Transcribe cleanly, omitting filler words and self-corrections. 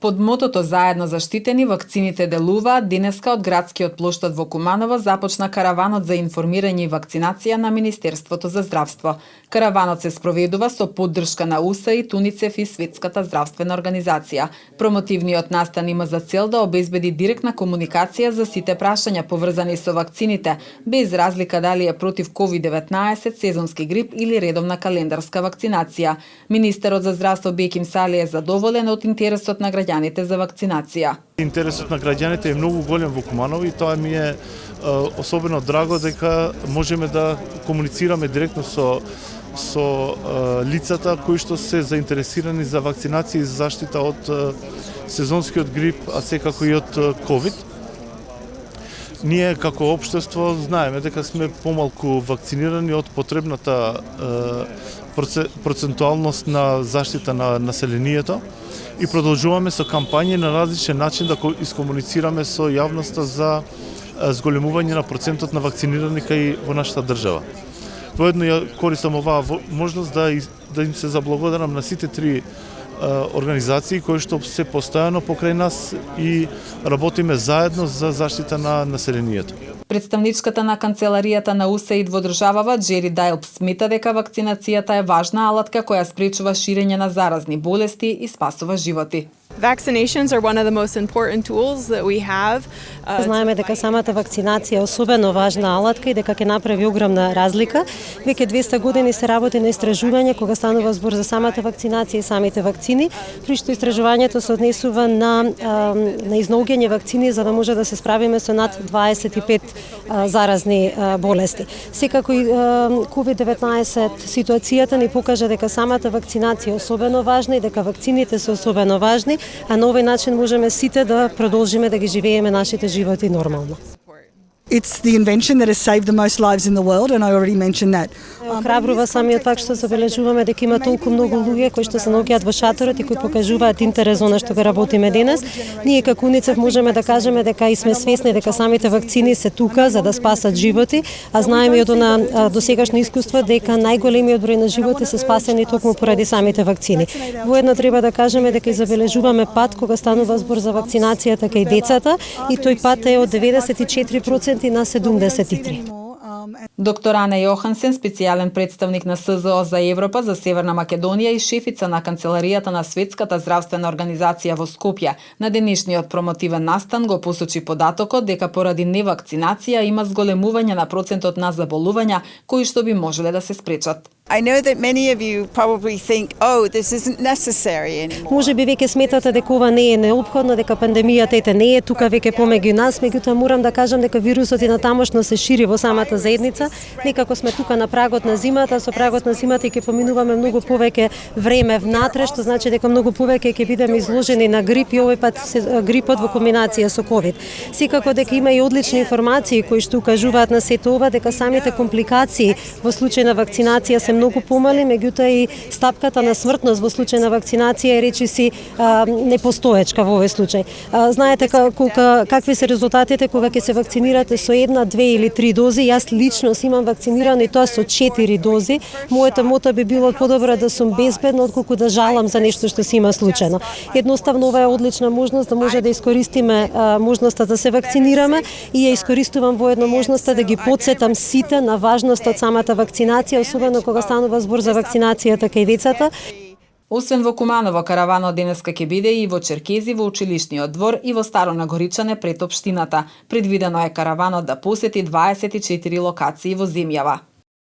Под мотото "Заедно заштитени, вакцините делуваат", денеска од градскиот плоштад во Куманово започна караванот за информирање и вакцинација на Министерството за здравство. Караванот се спроведува со поддршка на УСАИД, УНИЦЕФ и Светската здравствена организација. Промотивниот настан има за цел да обезбеди директна комуникација за сите прашања поврзани со вакцините, без разлика дали е против COVID-19, сезонски грип или редовна календарска вакцинација. Министерот за здравство Беким Сали е задоволен од интересот на граѓаните за вакцинација. Интересот на граѓаните е многу голем во Куманово и тоа ми е особено драго дека можеме да комуницираме директно со лицата кои што се заинтересирани за вакцинација и заштита од сезонскиот грип, а секако и од ковид. Ние како општество знаеме дека сме помалку вакцинирани од потребната процентуалност на заштита на населението и продолжуваме со кампањи на различен начин да искомуницираме со јавноста за зголемување на процентот на вакцинирани кај во нашата држава. Воедно ја користам оваа можност да им се заблагодарам на сите три организации кои што се постојано покрај нас и работиме заедно за заштита на населението. Представничката на канцеларијата на УСАИД во државава Джери Дајлп смета дека вакцинацијата е важна алатка која спречува ширење на заразни болести и спасува животи. Vaccinations are one of the most important tools that we have. Знаеме дека самата вакцинација е особено важна алатка и дека ќе направи огромна разлика. Веќе 200 години се работи на истражување кога станува збор за самата вакцинација и самите вакцини, при што истражувањето се однесува на изнаоѓање вакцини за да може да се справиме со над 25 заразни болести. Секако и COVID-19 ситуацијата ни покажа дека самата вакцинација е особено важна и дека вакцините се особено важни, а на овој начин можеме сите да продолжиме да ги живееме нашите животи нормално. It's the invention that has saved the most lives in the world, and I already mentioned that. Храбрува самиот факт што забележуваме дека има толку многу луѓе кои што се наоѓаат во шаторот и кои покажуваат интерес за она што го работиме денес. Ние како УНИЦЕФ можеме да кажеме дека и сме свесни дека самите вакцини се тука за да спасат животи, а знаеме од она досегашно искуство дека најголемиот број на животи се спасени токму поради самите вакцини. Воедно треба да кажеме дека и забележуваме пат кога станува збор за вакцинацијата кај децата и тој пат е од 94% на 73%. Доктор Ане Јохансен, специјален представник на СЗО за Европа за Северна Македонија и шефица на канцеларијата на Светската здравствена организација во Скопје, на денешниот промотивен настан го посочи податокот дека поради невакцинација има зголемување на процентот на заболувања кои што би можеле да се спречат. I know that many of you probably think, oh, this isn't necessary anymore. Може би веќе сметате дека ова не е неопходно, дека пандемијата не е тука веќе помеѓу нас, меѓутоа морам да кажам дека вирусот и натамошно се шири во самата заедница. Некако сме тука на прагот на зимата, со прагот на зимата и ќе поминуваме многу повеќе време внатре, што значи дека многу повеќе ќе бидеме изложени на грип и овој пат грипот во комбинација со ковид. Секако дека има и одлични информации кои што укажуваат на сето ова дека самите компликации во случај на вакцинација се многу помали, меѓутоа и стапката на смртност во случај на вакцинација е речиси непостоечка во овој случај. Знаете какви се резултатите кога ќе се вакцинирате со 1, 2 или 3 дози. Јас лично имам вакцинирано и тоа со 4 дози. Моето мото би било подобро да сум безбедна отколку да жалам за нешто што се има случајно. Едноставно ова е одлична можност да може да искористиме можноста да се вакцинираме и ја искористувам воедно можноста да ги потсетам сите на важноста од самата вакцинација, особено кога станува збор за вакцинацијата кај децата. Освен во Куманово, караванот денеска ќе биде и во Черкези, во училишниот двор и во Старо Нагоричане пред општината. Предвидено е караванот да посети 24 локации во земјава.